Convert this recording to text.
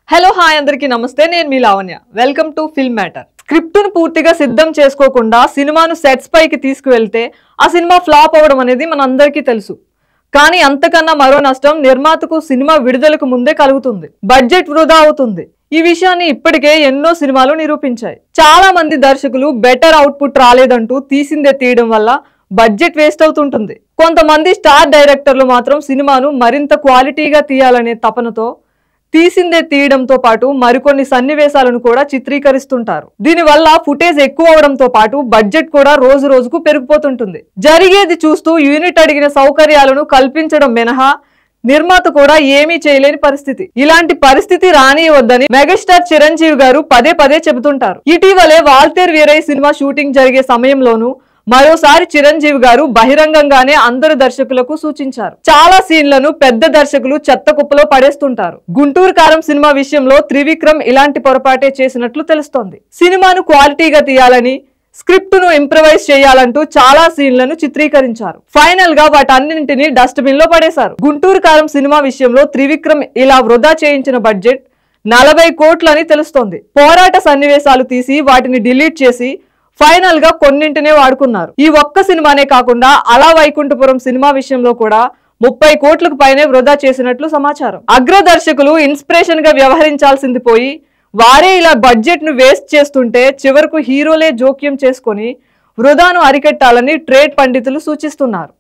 hello hi అందరికీ నమస్తే నేను మీ Lavanya welcome to film matter script ను పూర్తిగా సిద్ధం చేసుకోకుండా సినిమాను సెట్స్ పైకి తీసుకువెళ్తే ఆ సినిమా ఫ్లాప్ అవడం అనేది మనందరికీ తెలుసు కానీ అంతకన్నా మరో నష్టం నిర్మాతకు సినిమా విడుదలకు ముందే కలుగుతుంది బడ్జెట్ వృధా అవుతుంది ఈ విషయాన్ని ఇప్పటికే ఎన్నో సినిమాలు నిరూపించాయి చాలా మంది దర్శకులు బెటర్ అవుట్పుట్ రాలేదంటూ తీసిందే తీయడం వల్ల బడ్జెట్ వేస్ట్ అవుతుంటుంది కొంతమంది స్టార్ డైరెక్టర్లు మాత్రం సినిమాను మరింత క్వాలిటీగా తీయాలనే తపనతో తీసిందే తీయడంతో పాటు మరికొన్ని సన్నివేశాలను కూడా చిత్రీకరిస్తుంటారు దీనివల్ల ఫుటేజ్ ఎక్కువ అవడంతో పాటు బడ్జెట్ కూడా రోజు రోజుకు పెరిగిపోతుంటుంది జరిగేది చూస్తూ యూనిట్ అడిగిన సౌకర్యాలను కల్పించడం మినహా నిర్మాత కూడా ఏమీ చేయలేని పరిస్థితి ఇలాంటి పరిస్థితి రానియవద్దని మెగాస్టార్ చిరంజీవి గారు పదే పదే చెబుతుంటారు ఇటీవలే వాల్తేర్ వీరయ్య సినిమా షూటింగ్ జరిగే సమయంలోనూ మరోసారి చిరంజీవి గారు బహిరంగంగానే అందరు దర్శకులకు సూచించారు చాలా సీన్లను పెద్ద దర్శకులు చెత్త కుప్పలో పడేస్తుంటారు గుంటూరు కారం సినిమా విషయంలో త్రివిక్రమ్ ఇలాంటి పొరపాటే చేసినట్లు తెలుస్తోంది సినిమాను క్వాలిటీగా తీయాలని స్క్రిప్ట్ ను ఇంప్రవైజ్ చేయాలంటూ చాలా సీన్లను చిత్రీకరించారు ఫైనల్ గా వాటన్నింటినీ డస్ట్బిన్ లో పడేశారు గుంటూరు కారం సినిమా విషయంలో త్రివిక్రమ్ ఇలా వృధా చేయించిన బడ్జెట్ 40 కోట్లని తెలుస్తోంది పోరాట సన్నివేశాలు తీసి వాటిని డిలీట్ చేసి ఫైనల్ గా కొన్నింటినే వాడుకున్నారు ఈ ఒక్క సినిమానే కాకుండా అలా వైకుంఠపురం సినిమా విషయంలో కూడా 30 కోట్లకు పైనే వృధా చేసినట్లు సమాచారం అగ్ర దర్శకులు ఇన్స్పిరేషన్ గా వ్యవహరించాల్సింది పోయి వారే ఇలా బడ్జెట్ ను వేస్ట్ చేస్తుంటే చివరకు హీరోలే జోక్యం చేసుకొని వృధాను అరికట్టాలని ట్రేడ్ పండితులు సూచిస్తున్నారు